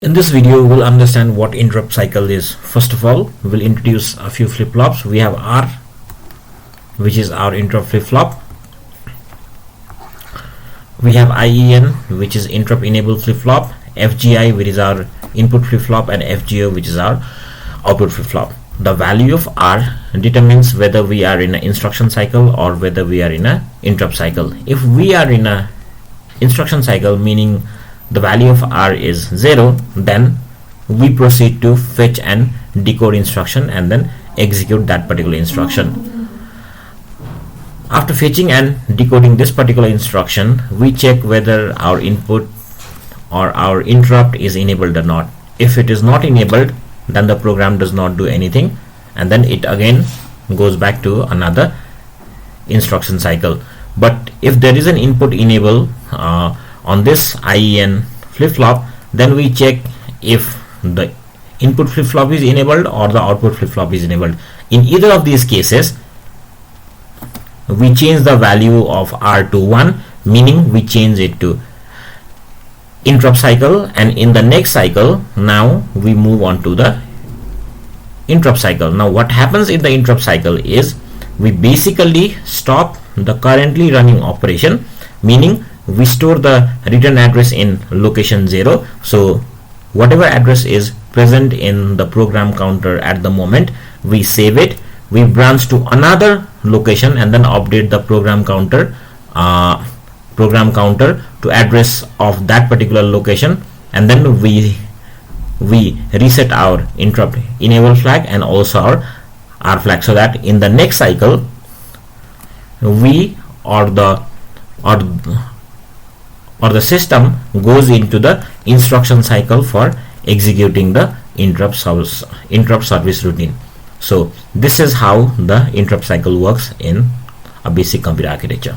In this video, we'll understand what interrupt cycle is. First of all, we'll introduce a few flip-flops. We have R, which is our interrupt flip-flop. We have IEN, which is interrupt enable flip-flop, FGI, which is our input flip-flop, and FGO, which is our output flip-flop. The value of R determines whether we are in an instruction cycle or whether we are in an interrupt cycle. If we are in an instruction cycle, meaning the value of R is 0, then we proceed to fetch and decode instruction and then execute that particular instruction. After fetching and decoding this particular instruction, we check whether our input or our interrupt is enabled or not. If it is not enabled, then the program does not do anything, and then it again goes back to another instruction cycle. But if there is an input enable on this IEN flip-flop, then we check if the input flip-flop is enabled or the output flip-flop is enabled. In either of these cases, we change the value of R to 1, meaning we change it to interrupt cycle, and in the next cycle now we move on to the interrupt cycle. Now what happens in the interrupt cycle is we basically stop the currently running operation, meaning we store the return address in location 0. So whatever address is present in the program counter at the moment, we save it, we branch to another location and then update the program counter to address of that particular location, and then we reset our interrupt enable flag and also our R flag, so that in the next cycle we or the system goes into the instruction cycle for executing the interrupt service routine. So this is how the interrupt cycle works in a basic computer architecture.